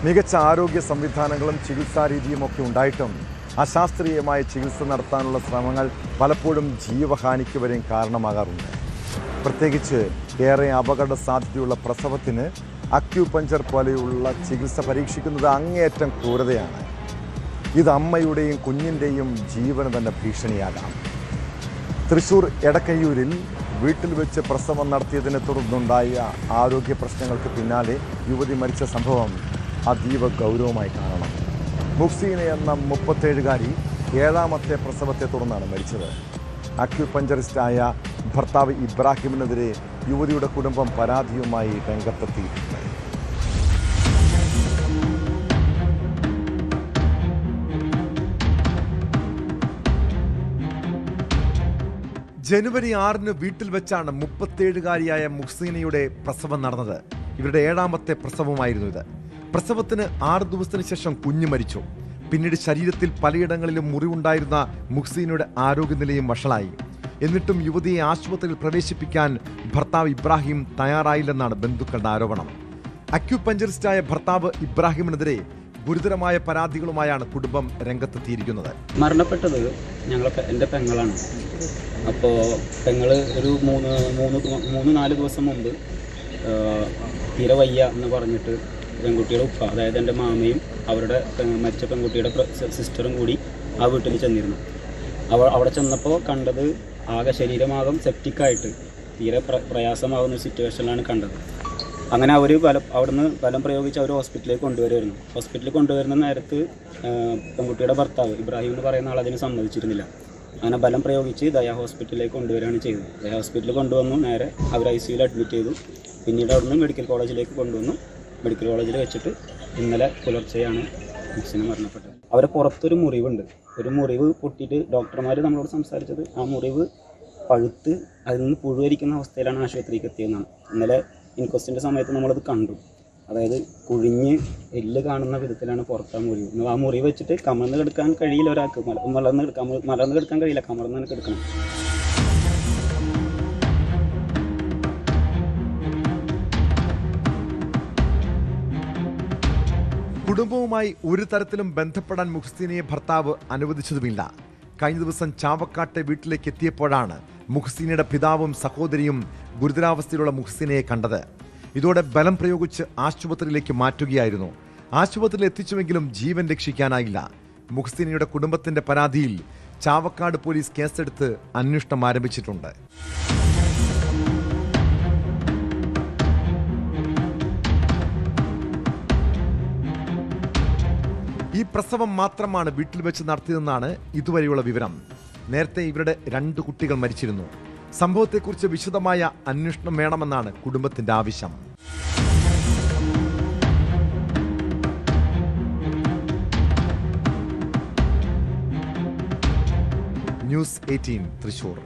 മികച്ച ആരോഗ്യ സംവിധാനങ്ങളും ചികിത്സാ രീതിയുമൊക്കെ ഉണ്ടായിട്ടും അശാസ്ത്രീയമായ ചികിത്സ നടത്താനുള്ള ശ്രമങ്ങൾ പലപ്പോഴും ജീവഹാനിക്ക് വരെയും കാരണമാകാറുണ്ട്. പ്രത്യേകിച്ച് ഏറെ അപകട സാധ്യതയുള്ള പ്രസവത്തിന് അക്യൂപഞ്ചർ പോലെയുള്ള ചികിത്സ പരീക്ഷിക്കുന്നത് അങ്ങേയറ്റം ക്രൂരതയാണ്. ഇത് അമ്മയുടെയും കുഞ്ഞിൻ്റെയും ജീവന് തന്നെ ഭീഷണിയാകാം. തൃശ്ശൂർ എടക്കയ്യൂരിൽ വീട്ടിൽ വെച്ച് പ്രസവം നടത്തിയതിനെ തുടർന്നുണ്ടായ ആരോഗ്യ പ്രശ്നങ്ങൾക്ക് പിന്നാലെ യുവതി മരിച്ച സംഭവം അതീവ ഗൗരവമായി കാണണം. മുഹ്സീന എന്ന 37-കാരി 7ാമത്തെ പ്രസവത്തെ തുടർന്നാണ് മരിച്ചത്. അക്യൂപഞ്ചറിസ്റ്റായ ഭർത്താവ് ഇബ്രാഹിമിനെതിരെ യുവതിയുടെ കുടുംബം പരാതിയുമായി രംഗത്തെത്തിയിട്ടുണ്ട്. ജനുവരി 6-ന് വീട്ടിൽ വെച്ചാണ് 37-കാരിയായ മുഹ്സീനയുടെ പ്രസവം നടന്നത്. ഇവരുടെ 7ാമത്തെ പ്രസവമായിരുന്നു ഇത്. പ്രസവത്തിന് 6 ദിവസത്തിന് ശേഷം കുഞ്ഞ് മരിച്ചു. പിന്നീട് ശരീരത്തിൽ പലയിടങ്ങളിലും മുറിവുണ്ടായിരുന്ന മുഹ്സീനയുടെ ആരോഗ്യനിലയും വഷളായി. എന്നിട്ടും യുവതിയെ ആശുപത്രിയിൽ പ്രവേശിപ്പിക്കാൻ ഭർത്താവ് ഇബ്രാഹിം തയ്യാറായില്ലെന്നാണ് ബന്ധുക്കളുടെ ആരോപണം. അക്യൂപഞ്ചറിസ്റ്റായ ഭർത്താവ് ഇബ്രാഹിമിനെതിരെ ഗുരുതരമായ പരാതികളുമായാണ് കുടുംബം രംഗത്തെത്തിയിരിക്കുന്നത്. മരണപ്പെട്ടത് എൻ്റെ പെങ്ങളാണ്. അപ്പോൾ പെങ്ങള് ഒരു 3-4 ദിവസം മുമ്പ് തീരെ വയ്യ എന്ന് പറഞ്ഞിട്ട് പെൺകുട്ടിയുടെ ഉപ്പ, അതായത് എൻ്റെ മാമയും അവരുടെ മരിച്ച പെൺകുട്ടിയുടെ സിസ്റ്ററും കൂടി ആ വീട്ടിൽ ചെന്നിരുന്നു. അവിടെ ചെന്നപ്പോൾ കണ്ടത് ആകെ ശരീരമാകം സെപ്റ്റിക്കായിട്ട് തീരെ പ്രയാസമാകുന്ന സിറ്റുവേഷനിലാണ് കണ്ടത്. അങ്ങനെ അവർ അവിടുന്ന് ബലം പ്രയോഗിച്ച് അവർ ഹോസ്പിറ്റലിലേക്ക് കൊണ്ടുവരുമായിരുന്നു. ഹോസ്പിറ്റലിൽ കൊണ്ടുവരുന്ന നേരത്ത് പെൺകുട്ടിയുടെ ഭർത്താവ് ഇബ്രാഹിം എന്ന് പറയുന്ന ആൾ അതിന് സമ്മതിച്ചിരുന്നില്ല. അങ്ങനെ ബലം പ്രയോഗിച്ച് ദയാ ഹോസ്പിറ്റലിലേക്ക് കൊണ്ടുവരികയാണ് ചെയ്തത്. ദയാ ഹോസ്പിറ്റലിൽ കൊണ്ടുവന്നു. നേരെ അവർ ICUയിൽ അഡ്മിറ്റ് ചെയ്തു. പിന്നീട് അവിടുന്ന് മെഡിക്കൽ കോളേജിലേക്ക് കൊണ്ടുവന്നു. മെഡിക്കൽ കോളേജിൽ വെച്ചിട്ട് ഇന്നലെ പുലർച്ചെയാണ് മുഹ്സീന മരണപ്പെട്ടത്. അവരെ പുറത്തൊരു മുറിവുണ്ട്. ഒരു മുറിവ് പൊട്ടിയിട്ട് ഡോക്ടർമാർ നമ്മളോട് സംസാരിച്ചത് ആ മുറിവ് പഴുത്ത് അതിൽ നിന്ന് പുഴുവരിക്കുന്ന അവസ്ഥയിലാണ് ആശുപത്രിക്ക് എത്തിയതെന്നാണ്. ഇന്നലെ ഇൻക്വസ്റ്റിൻ്റെ സമയത്ത് നമ്മളത് കണ്ടു. അതായത് കുഴിഞ്ഞ് എല്ല് കാണുന്ന വിധത്തിലാണ് പുറത്ത് ആ മുറിവ്. ആ മുറിവ് വെച്ചിട്ട് കമർന്ന് കിടക്കാൻ കഴിയില്ല ഒരാൾക്ക്. മലർന്ന് കിടക്കാൻ കഴിയില്ല, കമർന്ന് തന്നെ കിടക്കണം. കുടുംബവുമായി ഒരു തരത്തിലും ബന്ധപ്പെടാൻ മുഹ്സീനയെ ഭർത്താവ് അനുവദിച്ചതുമില്ല. കഴിഞ്ഞ ദിവസം ചാവക്കാട്ടെ വീട്ടിലേക്ക് എത്തിയപ്പോഴാണ് മുഹ്സീനയുടെ പിതാവും സഹോദരിയും ഗുരുതരാവസ്ഥയിലുള്ള മുഹ്സീനയെ കണ്ടത്. ഇതോടെ ബലം പ്രയോഗിച്ച് ആശുപത്രിയിലേക്ക് മാറ്റുകയായിരുന്നു. ആശുപത്രിയിൽ എത്തിച്ചുവെങ്കിലും ജീവൻ രക്ഷിക്കാനായില്ല. മുഹ്സീനയുടെ കുടുംബത്തിന്റെ പരാതിയിൽ ചാവക്കാട് പോലീസ് കേസെടുത്ത് അന്വേഷണം ആരംഭിച്ചിട്ടുണ്ട്. ഈ പ്രസവം മാത്രമാണ് വീട്ടിൽ വെച്ച് നടത്തിയതെന്നാണ് ഇതുവരെയുള്ള വിവരം. നേരത്തെ ഇവരുടെ 2 കുട്ടികൾ മരിച്ചിരുന്നു. സംഭവത്തെക്കുറിച്ച് വിശദമായ അന്വേഷണം വേണമെന്നാണ് കുടുംബത്തിന്റെ ആവശ്യം. ന്യൂസ് 18 തൃശ്ശൂർ.